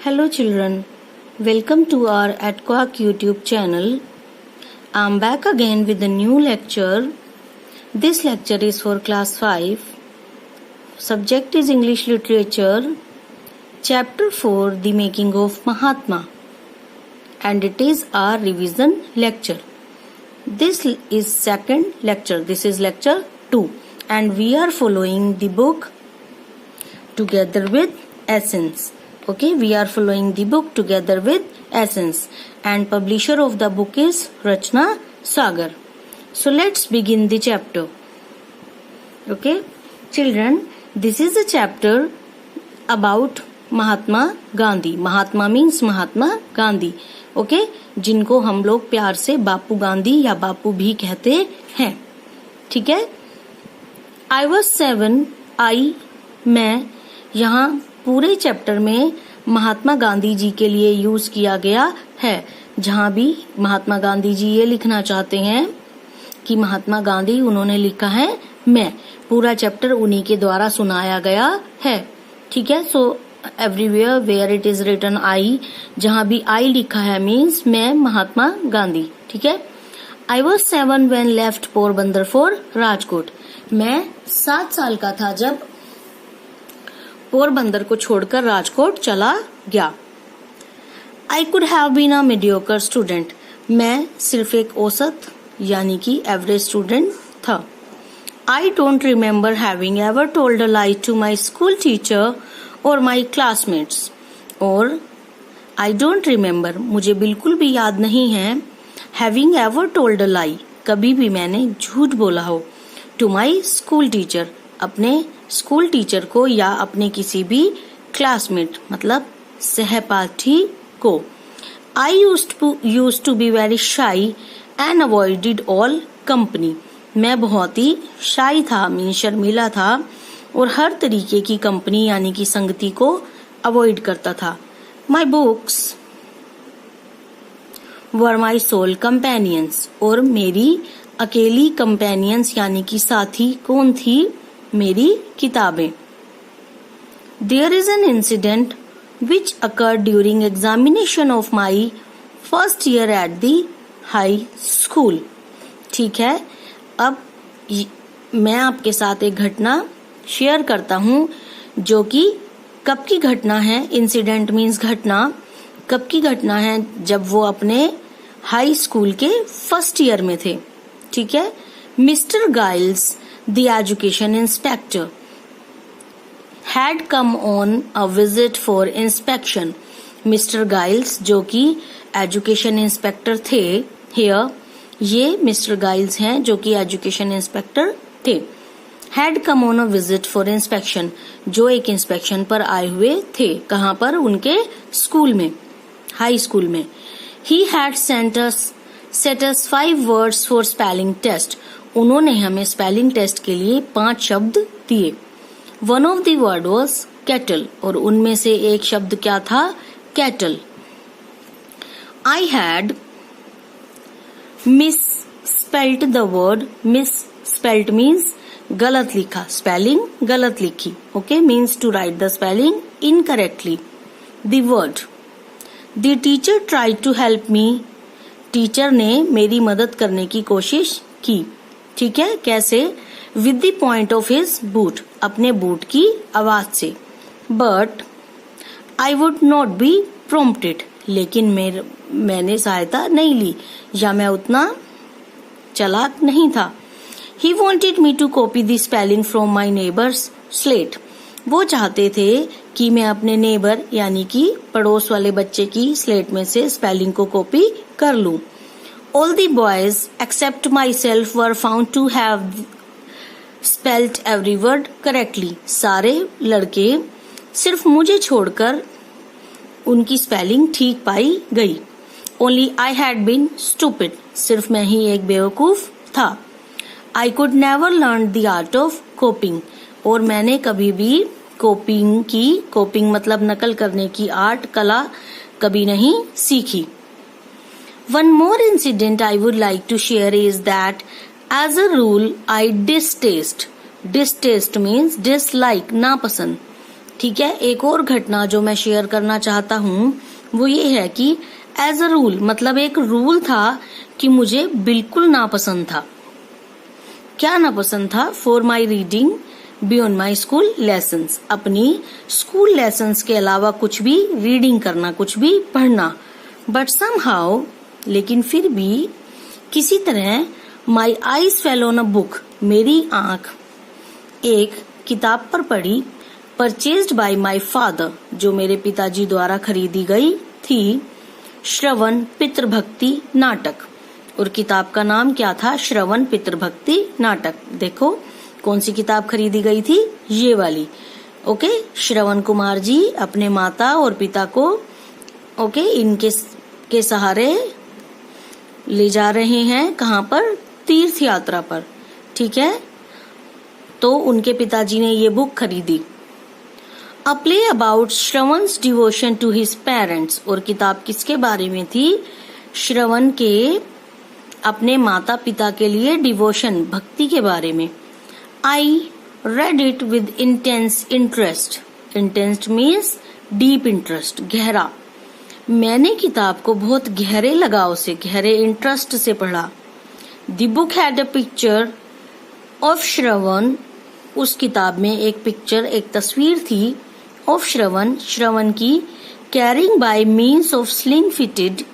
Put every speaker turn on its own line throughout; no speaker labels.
Hello children, welcome to our AdQuack YouTube channel. I am back again with a new lecture. This lecture is for class 5. Subject is English Literature. Chapter 4, The Making of Mahatma. And it is our revision lecture. This is second lecture. This is lecture 2. And we are following the book Together with Essence. Okay, we are following the book Together with Essence, and publisher of the book is Rachna Sagar. So let's begin the chapter. Okay, children, this is a chapter about Mahatma Gandhi. Mahatma means Mahatma Gandhi. Okay, जिनको हम लोग प्यार से बापू गांधी या बापू भी कहते हैं. ठीक है. I was 7. मैं यहाँ पूरे चैप्टर में महात्मा गांधी जी के लिए यूज किया गया है. जहाँ भी महात्मा गांधी जी ये लिखना चाहते हैं कि महात्मा गांधी, उन्होंने लिखा है मैं. पूरा चैप्टर उन्हीं के द्वारा सुनाया गया है. ठीक है. So everywhere where it is written I, जहाँ भी आई लिखा है मीन्स मैं महात्मा गांधी. ठीक है. I was 7 when left Porbandar for Rajkot. मैं 7 साल का था जब पोरबंदर को छोड़कर राजकोट चला गया. I could have been a mediocre student. मैं सिर्फ एक औसत यानी कि एवरेज स्टूडेंट था. I don't remember having ever told a lie to my school teacher और माई क्लासमेट्स. और आई डोंट रिमेम्बर, मुझे बिल्कुल भी याद नहीं है, having ever told a lie, कभी भी मैंने झूठ बोला हो, टू माई स्कूल टीचर, अपने स्कूल टीचर को या अपने किसी भी क्लासमेट मतलब सहपाठी को. I used to be very shy and avoided all company. मैं बहुत ही शाई था, मीन शर्मीला था, और हर तरीके की कंपनी यानी कि संगति को अवॉइड करता था. My books were my soul companions. और मेरी अकेली कंपेनियंस यानी कि साथी कौन थी? मेरी किताबें. There is an incident which occurred during examination of my first year at the high school. ठीक है. अब मैं आपके साथ एक घटना शेयर करता हूँ जो कि कब की घटना है. इंसिडेंट मीन्स घटना. कब की घटना है? जब वो अपने हाई स्कूल के फर्स्ट ईयर में थे. ठीक है. Mister Giles the education inspector had come on a visit for inspection. Mr. Giles जो कि एजुकेशन इंस्पेक्टर थे, here ये मिस्टर गाइल्स हैं जो कि एजुकेशन इंस्पेक्टर थे. had come on a visit for inspection, जो एक इंस्पेक्शन पर आए हुए थे. कहाँ पर? उनके स्कूल में, हाई स्कूल में. he had set us 5 words for spelling test. उन्होंने हमें स्पेलिंग टेस्ट के लिए 5 शब्द दिए. One of the word was cattle, और उनमें से एक शब्द क्या था? Cattle. I had misspelt the word. Misspelt means गलत लिखा, स्पेलिंग गलत लिखी. Okay, means to write the spelling incorrectly. The word. The teacher tried to help me. Teacher ने मेरी मदद करने की कोशिश की. ठीक है. कैसे? With the point of his boot, अपने बूट की आवाज से. But I would not be prompted, लेकिन मैंने सहायता नहीं ली या मैं उतना चालाक नहीं था. He wanted me to copy the spelling from my neighbour's slate. वो चाहते थे कि मैं अपने नेबर यानी कि पड़ोस वाले बच्चे की स्लेट में से स्पेलिंग को कॉपी कर लूं. All the boys except myself were found to have spelled every word correctly. सारे लड़के सिर्फ मुझे छोड़कर उनकी स्पेलिंग ठीक पाई गई. Only I had been stupid. सिर्फ मैं ही एक बेवकूफ था. I could never learn the art of copying. और मैंने कभी भी कॉपिंग मतलब नकल करने की आर्ट, कला कभी नहीं सीखी. One more incident I would like to share is that as a rule I distaste. Distaste means dislike, नापसंद. ठीक है, एक और घटना जो मैं शेयर करना चाहता हूँ वो ये है कि एज अ रूल, मतलब एक रूल था कि मुझे बिल्कुल नापसंद था। क्या नापसंद था? For my reading beyond my school lessons, अपनी स्कूल लेसन्स के अलावा कुछ भी रीडिंग करना, कुछ भी पढ़ना। बट समहाउ, लेकिन फिर भी किसी तरह my eyes fell on a book, मेरी आंख एक किताब पर पड़ी, परचेज्ड बाय माई फादर, जो मेरे पिताजी द्वारा खरीदी गई थी, श्रवण पितृभक्ति नाटक। और किताब का नाम क्या था? श्रवण पितृभक्ति नाटक। देखो कौन सी किताब खरीदी गई थी? ये वाली। ओके, श्रवण कुमार जी अपने माता और पिता को इनके के सहारे ले जा रहे हैं। कहाँ पर? तीर्थ यात्रा पर। ठीक है, तो उनके पिताजी ने ये बुक खरीदी। अ प्ले अबाउट श्रवण's डिवोशन टू हिज पेरेंट्स, और किताब किसके बारे में थी? श्रवण के अपने माता पिता के लिए डिवोशन, भक्ति के बारे में। I read it with intense interest. Intense means deep interest, गहरा। मैंने किताब को बहुत गहरे लगाव से, गहरे इंटरेस्ट से पढ़ा। The book had a picture of Shravan, उस किताब में एक पिक्चर, एक तस्वीर थी, ऑफ श्रवण, श्रवण की, carrying bye means of sling fitted,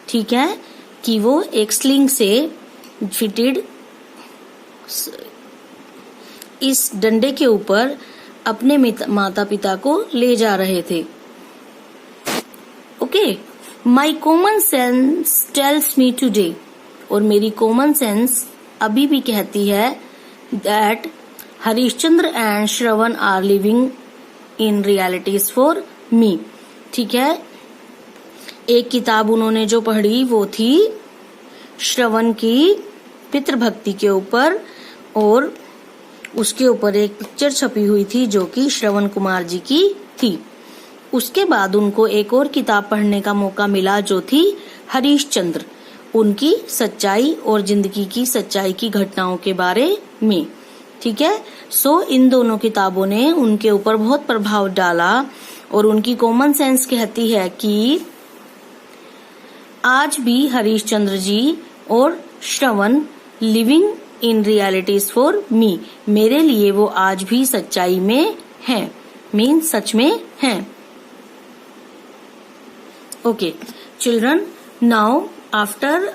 ठीक है, कि वो एक स्लिंग से फिटेड, इस डंडे के ऊपर अपने माता पिता को ले जा रहे थे। Okay, my common sense tells me today, और मेरी कॉमन सेंस अभी भी कहती है that Harishchandra and Shravan are living in realities for me. ठीक है, एक किताब उन्होंने जो पढ़ी वो थी श्रवण की पितृभक्ति के ऊपर, और उसके ऊपर एक पिक्चर छपी हुई थी जो कि श्रवण कुमार जी की थी। उसके बाद उनको एक और किताब पढ़ने का मौका मिला जो थी हरिश्चंद्र, उनकी सच्चाई और जिंदगी की सच्चाई की घटनाओं के बारे में। ठीक है, सो इन दोनों किताबों ने उनके ऊपर बहुत प्रभाव डाला, और उनकी कॉमन सेंस कहती है कि आज भी हरिश्चंद्र जी और Shravan living in realities for me, मेरे लिए वो आज भी सच्चाई में हैं, मीन सच में हैं। Okay children, now after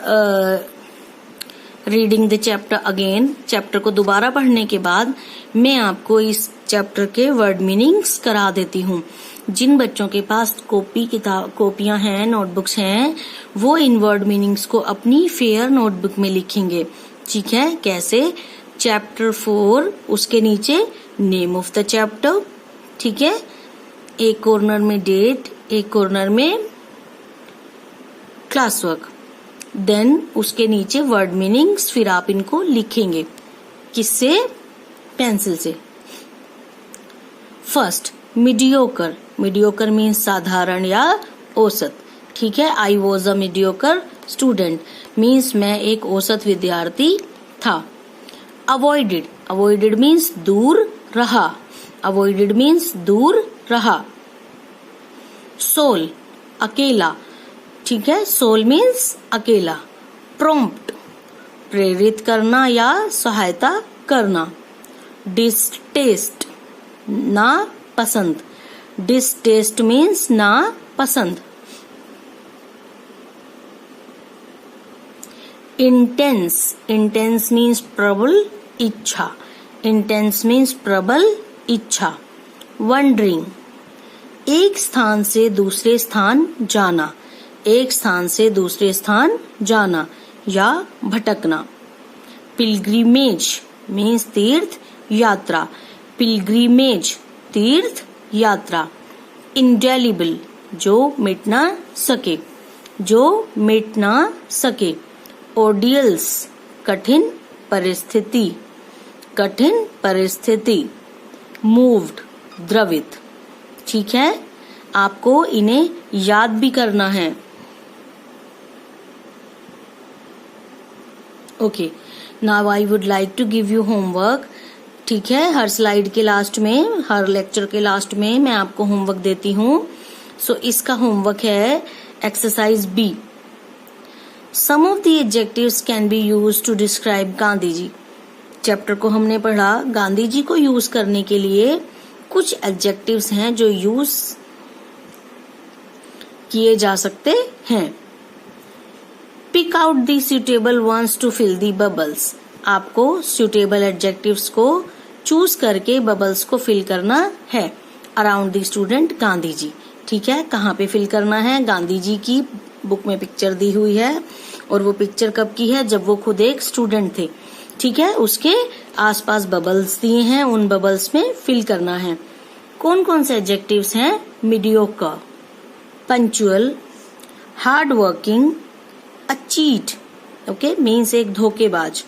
reading the chapter again, chapter को दोबारा पढ़ने के बाद मैं आपको इस चैप्टर के वर्ड मीनिंग्स करा देती हूँ। जिन बच्चों के पास कॉपियां हैं, नोटबुक्स हैं, वो इन वर्ड मीनिंग्स को अपनी फेयर नोटबुक में लिखेंगे। ठीक है, कैसे? चैप्टर 4, उसके नीचे नेम ऑफ द चैप्टर, ठीक है, एक कॉर्नर में डेट, एक कॉर्नर में क्लास वर्क, देन उसके नीचे वर्ड मीनिंग्स, फिर आप इनको लिखेंगे। किससे? पेंसिल से। First, mediocre. मीडियोकर मीन्स साधारण या औसत। ठीक है, I was a mediocre student, means मैं एक औसत विद्यार्थी था। अवॉइडेड, अवॉइडेड मीन्स दूर रहा, अवॉइडेड मीन्स दूर रहा। सोल, अकेला, ठीक है, सोल मीन्स अकेला। प्रॉम्प्ट, प्रेरित करना या सहायता करना। डिसटेस्ट, ना पसंद, डिसटेस्ट मीन्स ना पसंद। इंटेंस, इंटेंस मीन्स प्रबल इच्छा, इंटेंस मीन्स प्रबल इच्छा। वंडरिंग, एक स्थान से दूसरे स्थान जाना, एक स्थान से दूसरे स्थान जाना या भटकना। पिलग्रिमेज मीन्स तीर्थ यात्रा, पिलग्रिमेज तीर्थ यात्रा। इंडेलिबल, जो मिट ना सके, जो मिट ना सके। ऑर्डियल्स, कठिन परिस्थिति, कठिन परिस्थिति। मूव्ड, द्रवित। ठीक है, आपको इन्हें याद भी करना है। Okay, now I would like to give you homework. ठीक है, हर स्लाइड के लास्ट में, हर लेक्चर के लास्ट में मैं आपको होमवर्क देती हूँ। सो इसका होमवर्क है exercise B. Some of the adjectives can be used to describe Gandhi ji. Chapter को हमने पढ़ा, गांधी जी को यूज करने के लिए कुछ एडजेक्टिव्स हैं जो यूज किए जा सकते हैं। Pick out the suitable ones to fill the bubbles. आपको सुटेबल एडजेक्टिव्स को चूज करके बबल्स को फिल करना है। Around the student Gandhi ji, ठीक है, कहाँ पे फिल करना है? गांधी जी की बुक में पिक्चर दी हुई है और वो पिक्चर कब की है? जब वो खुद एक स्टूडेंट थे, ठीक है। उसके आसपास बबल्स दिए हैं, उन बबल्स में फिल करना है। कौन कौन से एडजेक्टिव्स हैं? Mediocre, punctual, hard working, a cheat, okay means एक धोखेबाज,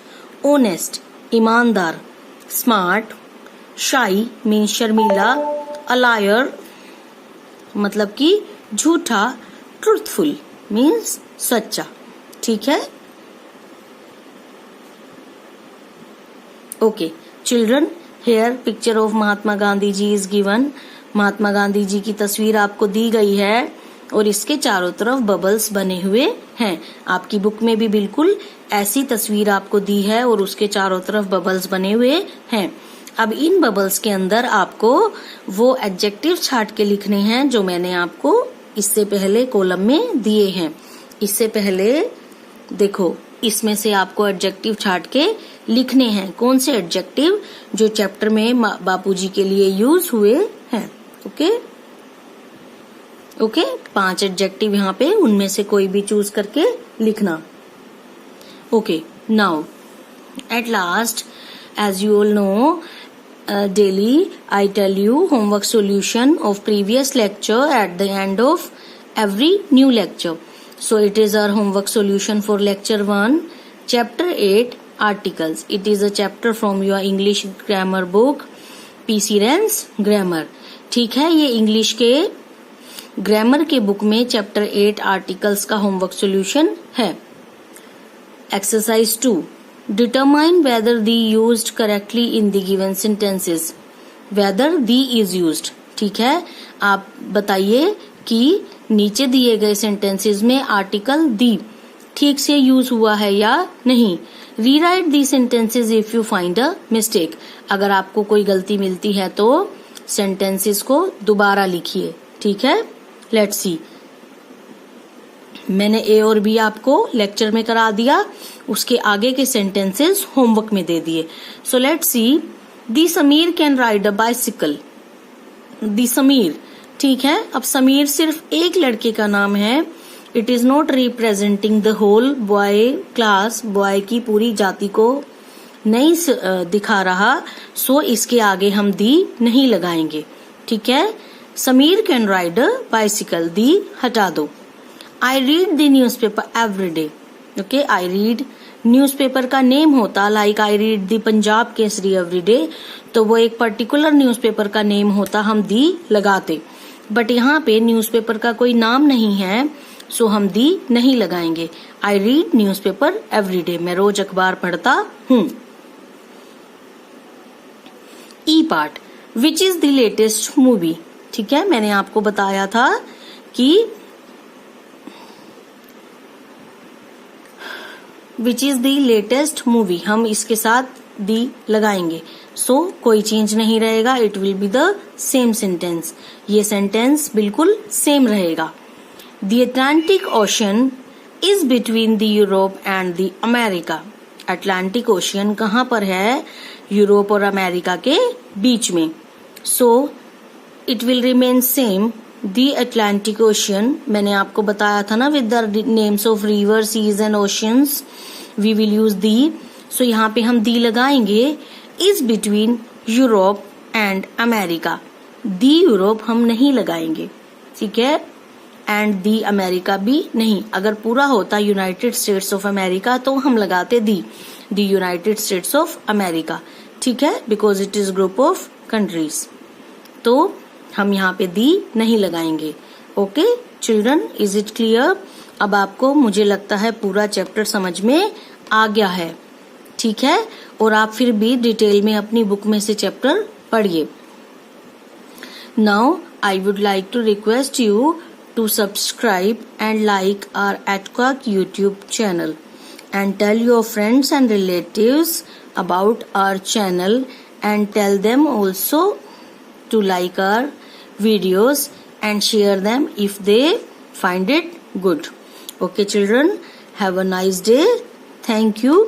ऑनेस्ट ईमानदार, स्मार्ट, शाई मीन्स शर्मीला, अ लायर मतलब कि झूठा, ट्रूथफुल मीन्स सच्चा, ठीक है। Okay children, here picture of Mahatma Gandhi ji is given. Mahatma Gandhi ji की तस्वीर आपको दी गई है और इसके चारों तरफ बबल्स बने हुए हैं। आपकी बुक में भी बिल्कुल ऐसी तस्वीर आपको दी है और उसके चारों तरफ बबल्स बने हुए हैं। अब इन बबल्स के अंदर आपको वो एडजेक्टिव छाट के लिखने हैं जो मैंने आपको इससे पहले कॉलम में दिए हैं। इससे पहले देखो, इसमें से आपको एडजेक्टिव छाट के लिखने हैं। कौन से एडजेक्टिव? जो चैप्टर में बापूजी के लिए यूज हुए हैं। ओके ओके 5 एडजेक्टिव यहाँ पे, उनमें से कोई भी चूज करके लिखना। Okay now at last, as you all know, daily I tell you homework solution of previous lecture at the end of every new lecture. So it is our homework solution for lecture 1, chapter 8, articles. It is a chapter from your English grammar book, PC Ren's grammar. ठीक है, ये English के grammar के book में chapter 8 articles का homework solution है। Exercise 2, determine whether the used correctly in the given sentences. whether the is used, ठीक है, आप बताइए कि नीचे दिए गए सेंटेंसेस में आर्टिकल दी ठीक से यूज हुआ है या नहीं। Rewrite the sentences if you find a mistake. अगर आपको कोई गलती मिलती है तो सेंटेंसेस को दोबारा लिखिए, ठीक है। लेट्स सी, मैंने ए और बी आपको लेक्चर में करा दिया, उसके आगे के सेंटेंसेस होमवर्क में दे दिए। So let's see, the Sameer can ride a bicycle. The Sameer, ठीक है। अब समीर सिर्फ एक लड़के का नाम है। It is not representing the whole boy class, boy की पूरी जाति को नहीं दिखा रहा। सो इसके आगे हम दी नहीं लगाएंगे, ठीक है। Sameer can ride a bicycle, the हटा दो। I read the newspaper every day. Okay, I read newspaper का नेम होता like I read the Punjab Kesari every day, तो वो एक पर्टिकुलर न्यूज़पेपर का नेम होता, हम दी लगाते। बट यहाँ पे न्यूज़पेपर का कोई नाम नहीं है, सो हम दी नहीं लगाएंगे। I read newspaper every day, मैं रोज अखबार पढ़ता हूँ। E part, which is the latest movie, ठीक है। मैंने आपको बताया था कि which is the latest movie, हम इसके साथ दी लगाएंगे। सो कोई चेंज नहीं रहेगा, it will be the same sentence. ये सेंटेंस बिल्कुल सेम रहेगा। The Atlantic ocean is between the Europe and the America. Atlantic ocean कहाँ पर है? यूरोप और अमेरिका के बीच में। So it will remain same. The Atlantic ocean, मैंने आपको बताया था ना, with the names of river, seas and oceans we will use the. So यहाँ पे हम दी लगाएंगे। Is between Europe and America, the Europe हम नहीं लगाएंगे, ठीक है, एंड दी अमेरिका भी नहीं। अगर पूरा होता यूनाइटेड स्टेट्स ऑफ अमेरिका तो हम लगाते दी यूनाइटेड स्टेट्स ऑफ अमेरिका, ठीक है, because it is group of countries. तो हम यहाँ पे दी नहीं लगाएंगे। Okay children, is it clear? अब आपको मुझे लगता है पूरा चैप्टर समझ में आ गया है, ठीक है, और आप फिर भी डिटेल में अपनी बुक में से चैप्टर पढ़िए. Now I would like to request you to subscribe and like our ATQuack YouTube channel and tell your friends and relatives about our channel and tell them also to like our videos and share them if they find it good. Okay children, have a nice day. Thank you.